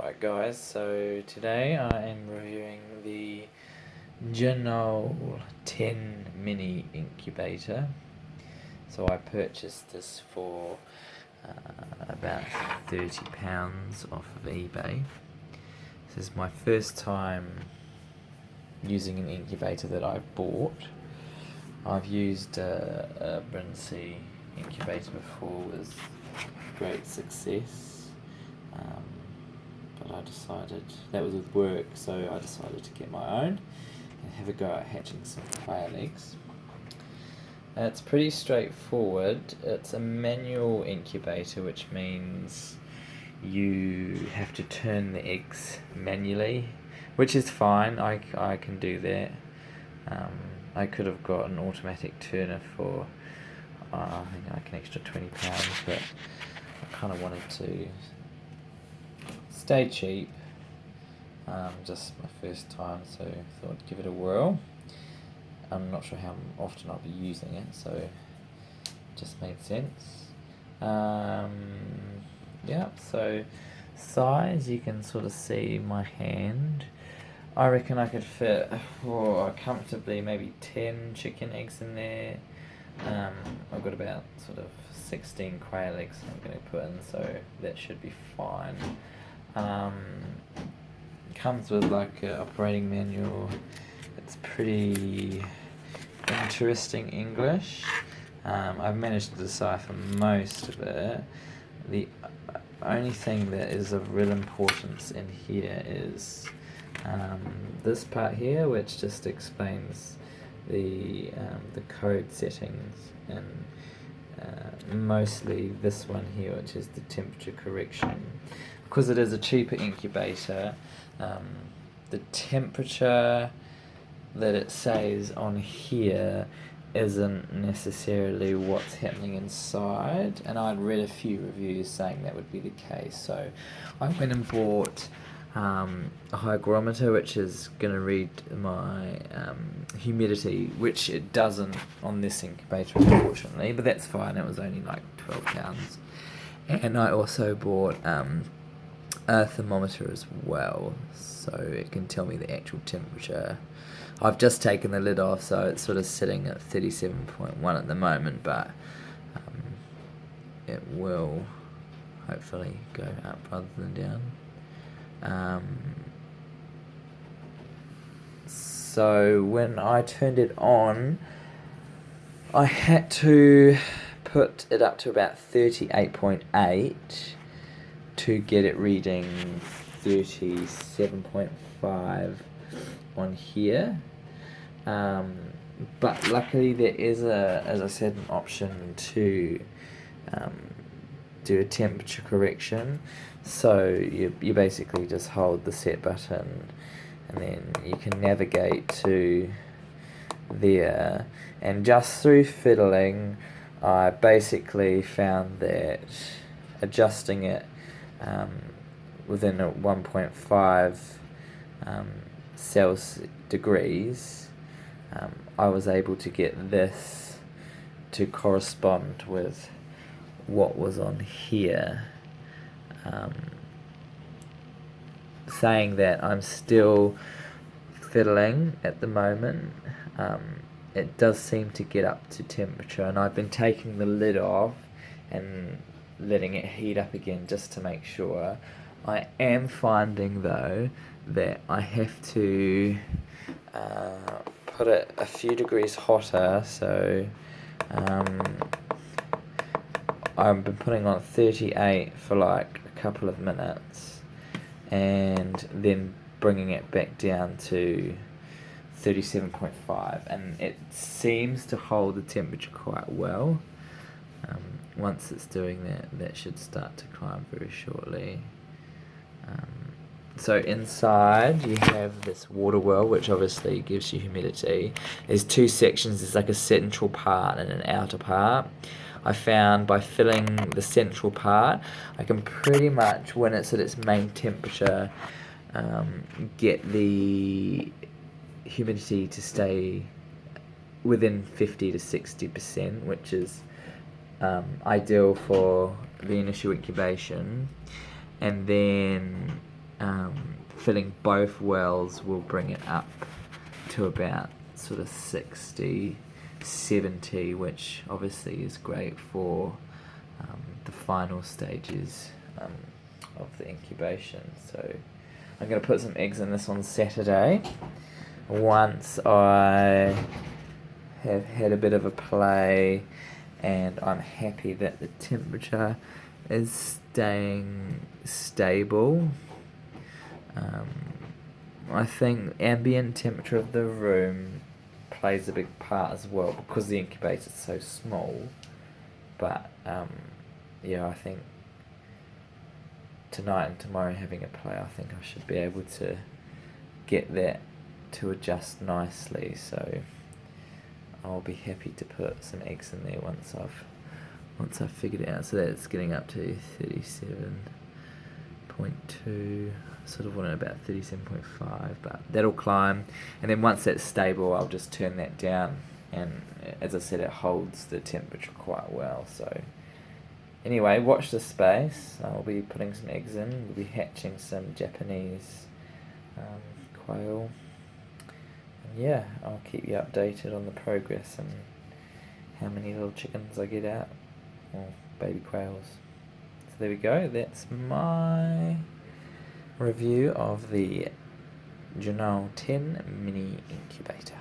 Alright guys, so today I am reviewing the Janoel 10 mini incubator. So I purchased this for about £30 off of eBay. This is my first time using an incubator that I've bought. I've used a Brincy incubator before with great success. But I decided, that was with work, so I decided to get my own and have a go at hatching some quail eggs. It's pretty straightforward. It's a manual incubator, which means you have to turn the eggs manually, which is fine. I can do that. I could have got an automatic turner for I think like an extra £20, but I kind of wanted to stay cheap. Just my first time, so thought I'd give it a whirl. I'm not sure how often I'll be using it, so it just made sense. Yeah, so size, you can sort of see my hand. I reckon I could fit comfortably maybe 10 chicken eggs in there. I've got about sort of 16 quail eggs I'm going to put in, so that should be fine. Comes with like an operating manual. It's pretty interesting English. I've managed to decipher most of it. The only thing that is of real importance in here is this part here, which just explains the code settings, and mostly this one here, which is the temperature correction. Because it is a cheaper incubator, the temperature that it says on here isn't necessarily what's happening inside, and I'd read a few reviews saying that would be the case, so I went and bought a hygrometer, which is going to read my humidity, which it doesn't on this incubator unfortunately, but that's fine. It was only like £12. And I also bought a thermometer as well, so it can tell me the actual temperature. I've just taken the lid off, so it's sort of sitting at 37.1 at the moment, but it will hopefully go up rather than down. So when I turned it on, I had to put it up to about 38.8 to get it reading 37.5 on here. But luckily there is as I said, an option to do a temperature correction. So you basically just hold the set button and then you can navigate to there, and just through fiddling I basically found that adjusting it within a 1.5 Celsius degrees, I was able to get this to correspond with what was on here. Saying that I'm still fiddling at the moment, it does seem to get up to temperature, and I've been taking the lid off and letting it heat up again just to make sure. I am finding though that I have to put it a few degrees hotter, so I've been putting on 38 for like a couple of minutes and then bringing it back down to 37.5, and it seems to hold the temperature quite well. Once it's doing that, that should start to climb very shortly. So inside you have this water well, which obviously gives you humidity. There's two sections. There's like a central part and an outer part. I found by filling the central part, I can pretty much, when it's at its main temperature, get the humidity to stay within 50 to 60%, which is ideal for the initial incubation. And then filling both wells will bring it up to about sort of 60, 70, which obviously is great for the final stages of the incubation. So I'm going to put some eggs in this on Saturday. Once I have had a bit of a play and I'm happy that the temperature is staying stable. I think ambient temperature of the room plays a big part as well because the incubator is so small. But yeah, I think tonight and tomorrow having a play, I think I should be able to get that to adjust nicely. So I'll be happy to put some eggs in there once I've figured it out. So that's getting up to 37.2. Sort of wanted about 37.5, but that'll climb. And then once that's stable, I'll just turn that down. And as I said, it holds the temperature quite well. So anyway, watch this space. I'll be putting some eggs in. We'll be hatching some Japanese quail. And yeah, I'll keep you updated on the progress and how many little chickens I get out, or baby quails. So there we go. That's my review of the Janoel 10 mini incubator.